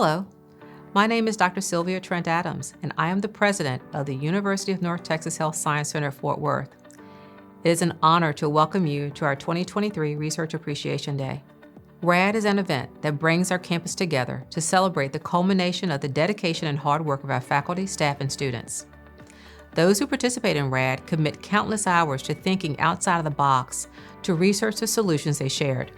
Hello, my name is Dr. Sylvia Trent-Adams, and I am the president of the University of North Texas Health Science Center, Fort Worth. It is an honor to welcome you to our 2023 Research Appreciation Day. RAD is an event that brings our campus together to celebrate the culmination of the dedication and hard work of our faculty, staff, and students. Those who participate in RAD commit countless hours to thinking outside of the box to research the solutions they shared.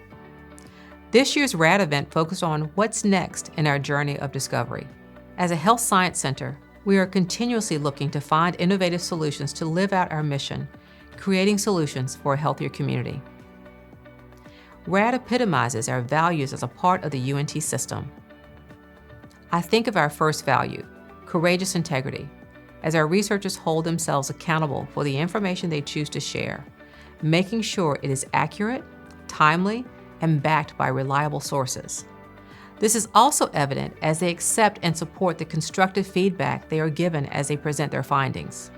This year's RAD event focused on what's next in our journey of discovery. As a health science center, we are continuously looking to find innovative solutions to live out our mission, creating solutions for a healthier community. RAD epitomizes our values as a part of the UNT system. I think of our first value, courageous integrity, as our researchers hold themselves accountable for the information they choose to share, making sure it is accurate, timely, and backed by reliable sources. This is also evident as they accept and support the constructive feedback they are given as they present their findings.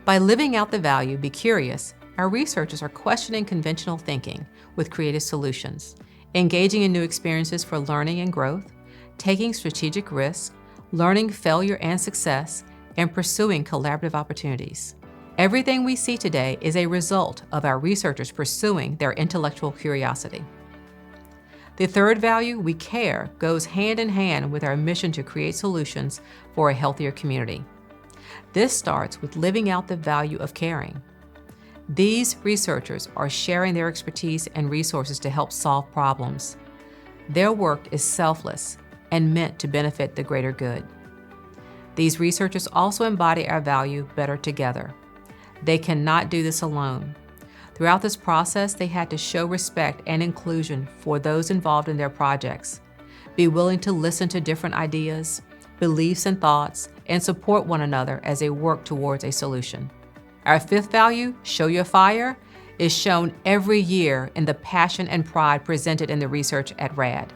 By living out the value, be curious, our researchers are questioning conventional thinking with creative solutions, engaging in new experiences for learning and growth, taking strategic risks, learning failure and success, and pursuing collaborative opportunities. Everything we see today is a result of our researchers pursuing their intellectual curiosity. The third value, we care, goes hand in hand with our mission to create solutions for a healthier community. This starts with living out the value of caring. These researchers are sharing their expertise and resources to help solve problems. Their work is selfless and meant to benefit the greater good. These researchers also embody our value, better together. They cannot do this alone. Throughout this process, they had to show respect and inclusion for those involved in their projects, be willing to listen to different ideas, beliefs, and thoughts, and support one another as they work towards a solution. Our fifth value, show your fire, is shown every year in the passion and pride presented in the research at RAD.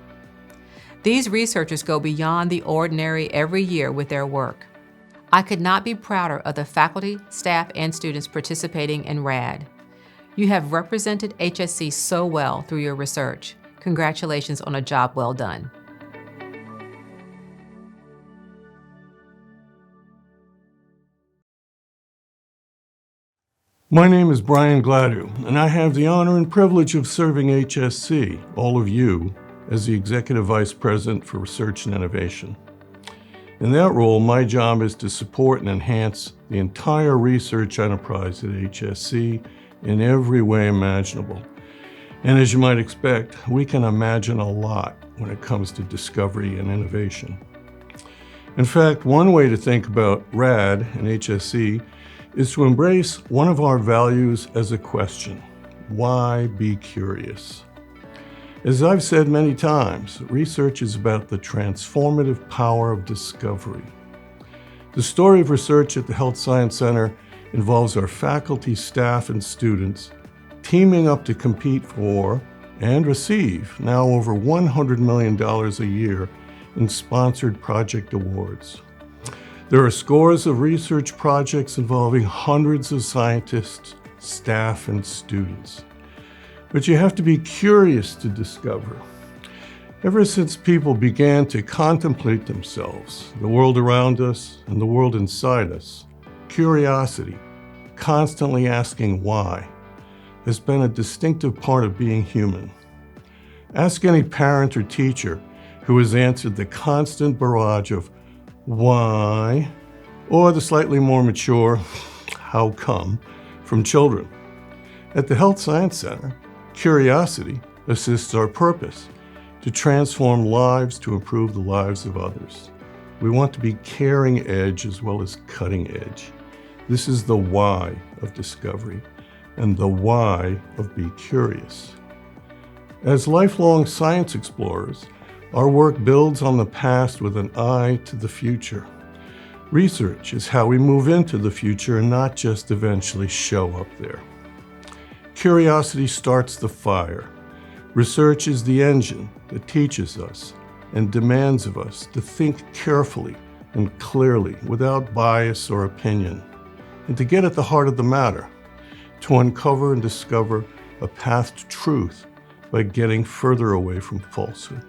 These researchers go beyond the ordinary every year with their work. I could not be prouder of the faculty, staff, and students participating in RAD. You have represented HSC so well through your research. Congratulations on a job well done. My name is Brian Gladue, and I have the honor and privilege of serving HSC, all of you, as the Executive Vice President for Research and Innovation. In that role, my job is to support and enhance the entire research enterprise at HSC in every way imaginable. And as you might expect, we can imagine a lot when it comes to discovery and innovation. In fact, one way to think about RAD and HSC is to embrace one of our values as a question. Why be curious? As I've said many times, research is about the transformative power of discovery. The story of research at the Health Science Center involves our faculty, staff, and students teaming up to compete for and receive now over $100 million a year in sponsored project awards. There are scores of research projects involving hundreds of scientists, staff, and students. But you have to be curious to discover. Ever since people began to contemplate themselves, the world around us, and the world inside us, curiosity, constantly asking why, has been a distinctive part of being human. Ask any parent or teacher who has answered the constant barrage of why, or the slightly more mature how come from children. At the Health Science Center, curiosity assists our purpose to transform lives to improve the lives of others. We want to be caring edge as well as cutting edge. This is the why of discovery and the why of be curious. As lifelong science explorers, our work builds on the past with an eye to the future. Research is how we move into the future and not just eventually show up there. Curiosity starts the fire. Research is the engine that teaches us and demands of us to think carefully and clearly without bias or opinion, and to get at the heart of the matter, to uncover and discover a path to truth by getting further away from falsehood.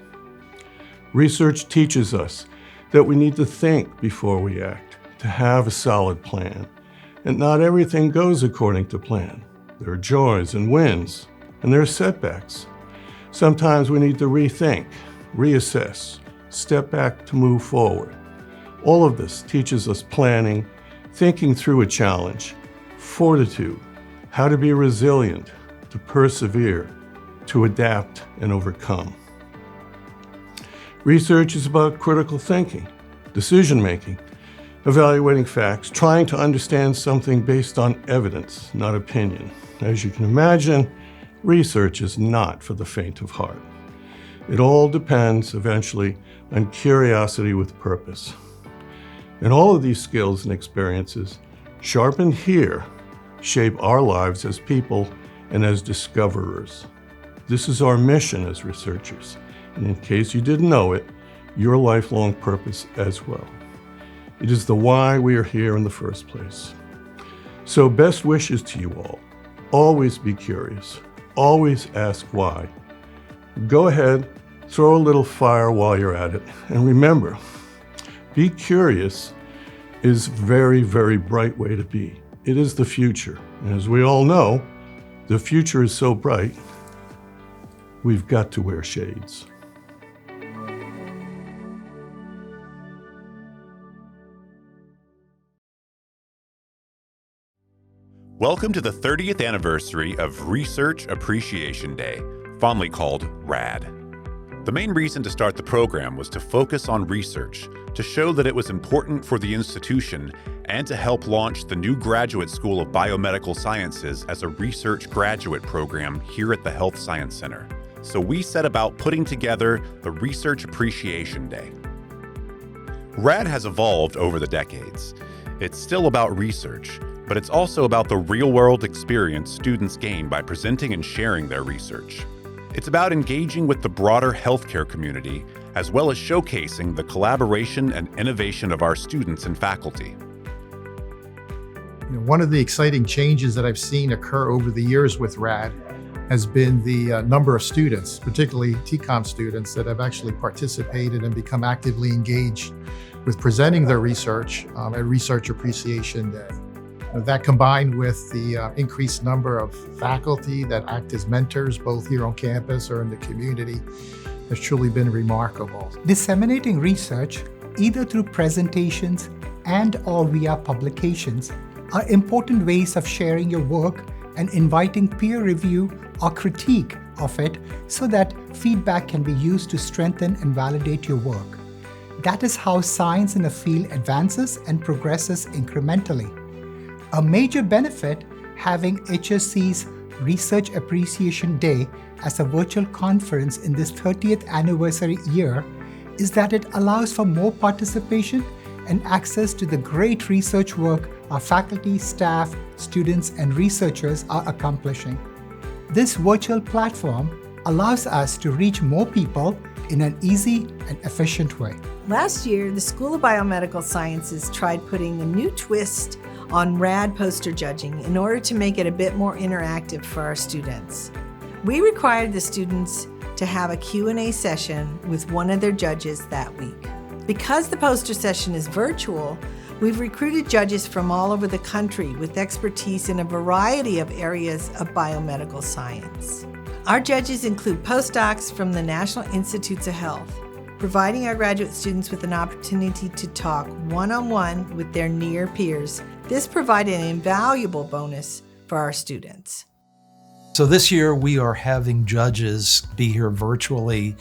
Research teaches us that we need to think before we act, to have a solid plan. And not everything goes according to plan. There are joys and wins, and there are setbacks. Sometimes we need to rethink, reassess, step back to move forward. All of this teaches us planning, thinking through a challenge, fortitude, how to be resilient, to persevere, to adapt and overcome. Research is about critical thinking, decision-making, evaluating facts, trying to understand something based on evidence, not opinion. As you can imagine, research is not for the faint of heart. It all depends, eventually, on curiosity with purpose. And all of these skills and experiences, sharpened here, shape our lives as people and as discoverers. This is our mission as researchers, and in case you didn't know it, your lifelong purpose as well. It is the why we are here in the first place. So best wishes to you all. Always be curious. Always ask why. Go ahead, throw a little fire while you're at it, and remember, be curious is a very, very bright way to be. It is the future. And as we all know, the future is so bright, we've got to wear shades. Welcome to the 30th anniversary of Research Appreciation Day, fondly called RAD. The main reason to start the program was to focus on research, to show that it was important for the institution, and to help launch the new Graduate School of Biomedical Sciences as a research graduate program here at the Health Science Center. So we set about putting together the Research Appreciation Day. RAD has evolved over the decades. It's still about research, but it's also about the real-world experience students gain by presenting and sharing their research. It's about engaging with the broader healthcare community, as well as showcasing the collaboration and innovation of our students and faculty. One of the exciting changes that I've seen occur over the years with RAD has been the number of students, particularly TCOM students, that have actually participated and become actively engaged with presenting their research at Research Appreciation Day. That combined with the increased number of faculty that act as mentors, both here on campus or in the community, has truly been remarkable. Disseminating research, either through presentations and/or via publications, are important ways of sharing your work and inviting peer review or critique of it so that feedback can be used to strengthen and validate your work. That is how science in a field advances and progresses incrementally. A major benefit having HSC's Research Appreciation Day as a virtual conference in this 30th anniversary year is that it allows for more participation and access to the great research work our faculty, staff, students, and researchers are accomplishing. This virtual platform allows us to reach more people in an easy and efficient way. Last year, the School of Biomedical Sciences tried putting a new twist on RAD poster judging in order to make it a bit more interactive for our students. We required the students to have a Q&A session with one of their judges that week. Because the poster session is virtual, we've recruited judges from all over the country with expertise in a variety of areas of biomedical science. Our judges include postdocs from the National Institutes of Health, providing our graduate students with an opportunity to talk one-on-one with their near peers. This provided an invaluable bonus for our students. So this year we are having judges be here virtually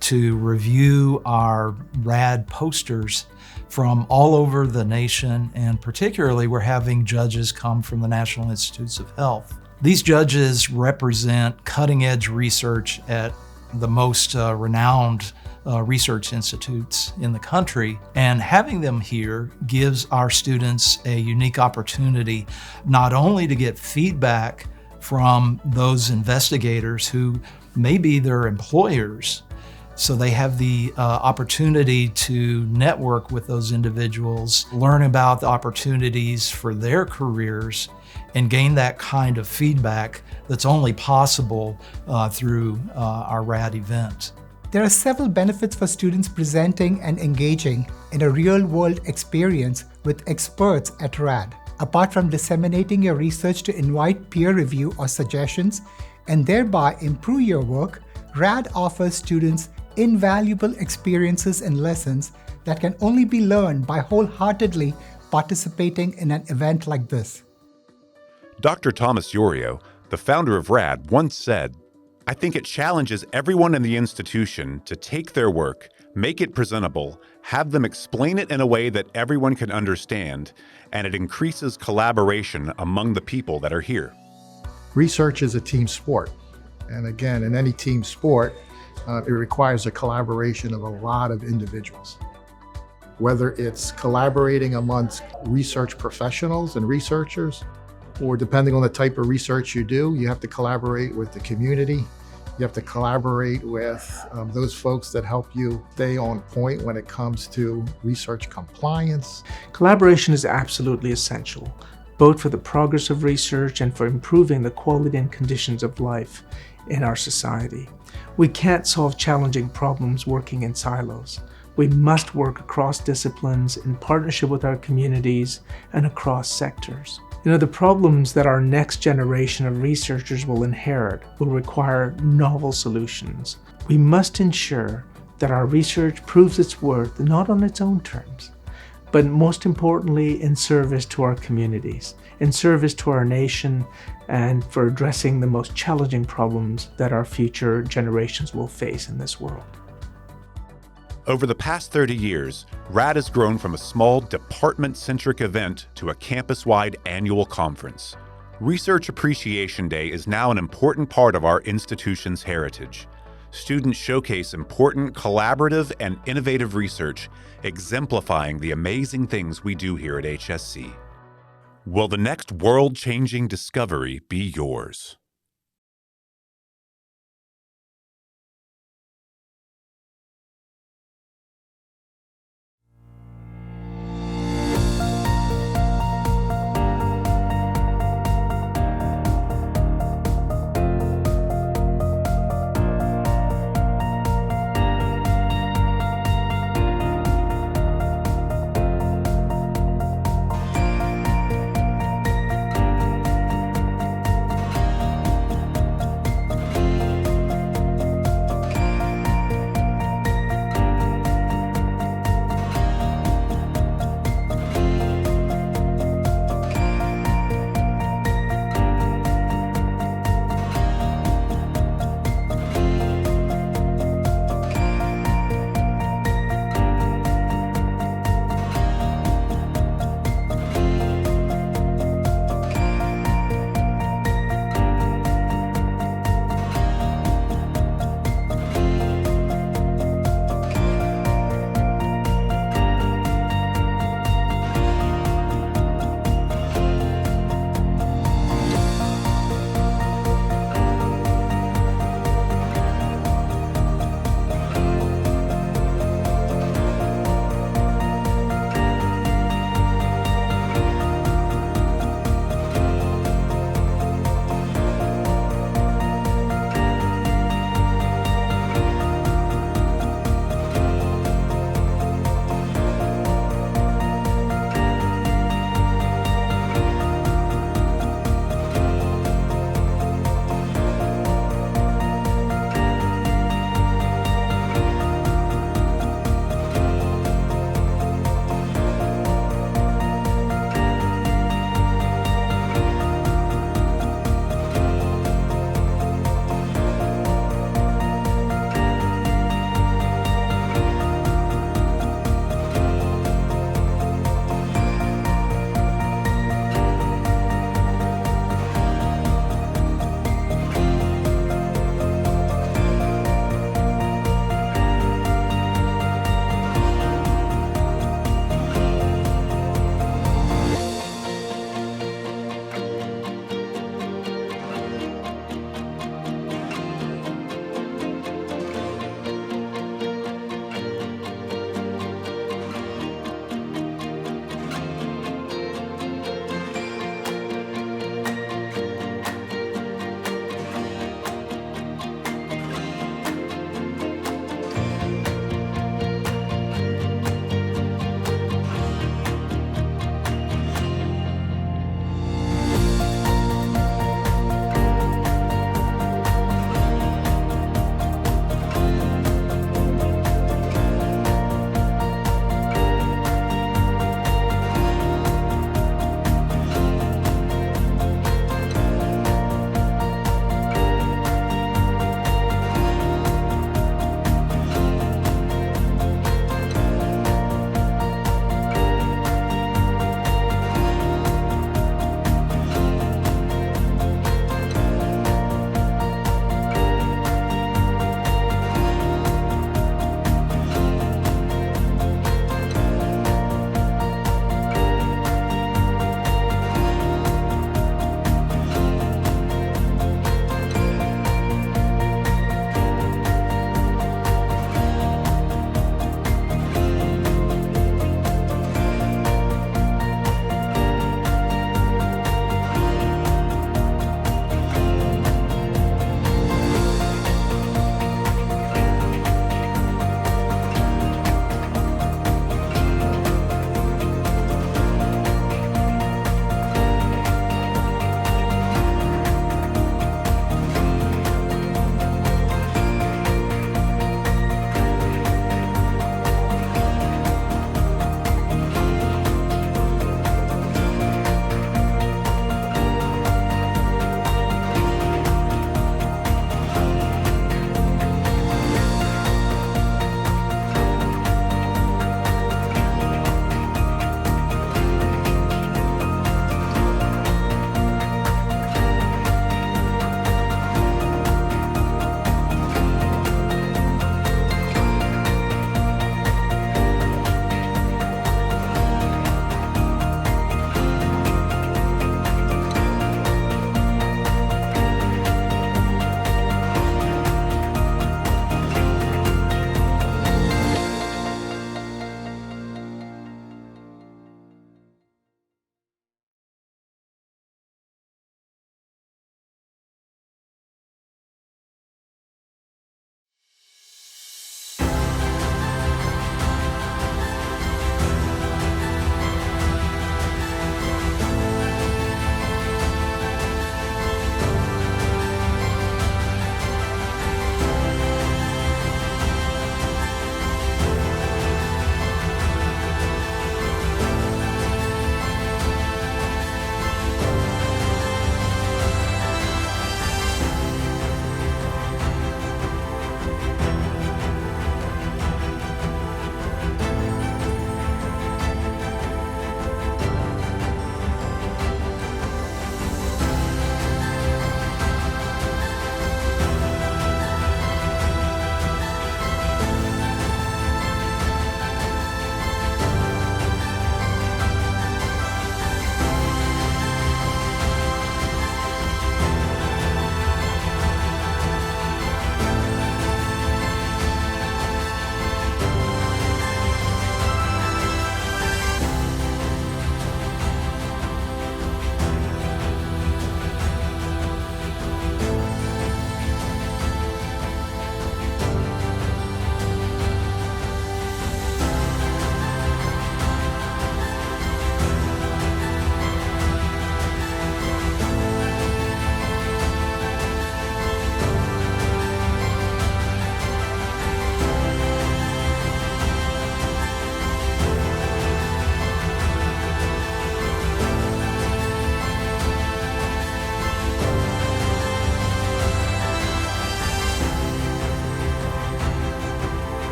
to review our RAD posters from all over the nation, and particularly we're having judges come from the National Institutes of Health. These judges represent cutting-edge research at the most renowned research institutes in the country, and having them here gives our students a unique opportunity not only to get feedback from those investigators who may be their employers, so they have the opportunity to network with those individuals, learn about the opportunities for their careers, and gain that kind of feedback that's only possible through our RAD event. There are several benefits for students presenting and engaging in a real-world experience with experts at RAD. Apart from disseminating your research to invite peer review or suggestions and thereby improve your work, RAD offers students invaluable experiences and lessons that can only be learned by wholeheartedly participating in an event like this. Dr. Thomas Yorio, the founder of RAD, once said, "I think it challenges everyone in the institution to take their work, make it presentable, have them explain it in a way that everyone can understand, and it increases collaboration among the people that are here." Research is a team sport. And again, in any team sport, it requires a collaboration of a lot of individuals. Whether it's collaborating amongst research professionals and researchers, or depending on the type of research you do, you have to collaborate with the community. You have to collaborate with those folks that help you stay on point when it comes to research compliance. Collaboration is absolutely essential, both for the progress of research and for improving the quality and conditions of life in our society. We can't solve challenging problems working in silos. We must work across disciplines in partnership with our communities and across sectors. The problems that our next generation of researchers will inherit will require novel solutions. We must ensure that our research proves its worth not on its own terms, but most importantly in service to our communities, in service to our nation, and for addressing the most challenging problems that our future generations will face in this world. Over the past 30 years, RAD has grown from a small department-centric event to a campus-wide annual conference. Research Appreciation Day is now an important part of our institution's heritage. Students showcase important collaborative and innovative research, exemplifying the amazing things we do here at HSC. Will the next world-changing discovery be yours?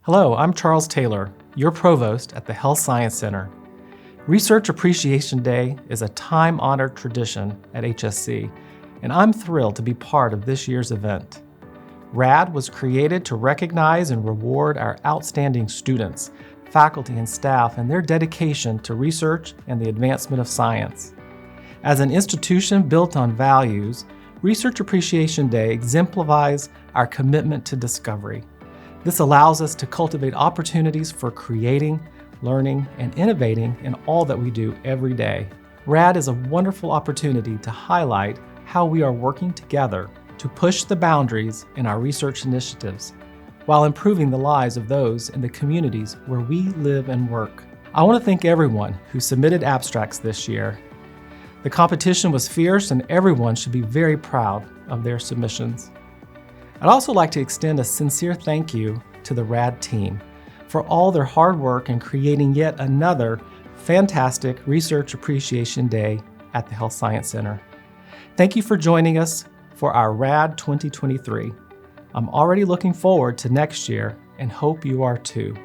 Hello, I'm Charles Taylor, your Provost at the Health Science Center. Research Appreciation Day is a time-honored tradition at HSC, and I'm thrilled to be part of this year's event. RAD was created to recognize and reward our outstanding students, faculty, and staff and their dedication to research and the advancement of science. As an institution built on values, Research Appreciation Day exemplifies our commitment to discovery. This allows us to cultivate opportunities for creating, learning, and innovating in all that we do every day. RAD is a wonderful opportunity to highlight how we are working together to push the boundaries in our research initiatives while improving the lives of those in the communities where we live and work. I want to thank everyone who submitted abstracts this year. The competition was fierce and everyone should be very proud of their submissions. I'd also like to extend a sincere thank you to the RAD team for all their hard work in creating yet another fantastic Research Appreciation Day at the Health Science Center. Thank you for joining us for our RAD 2023. I'm already looking forward to next year and hope you are too.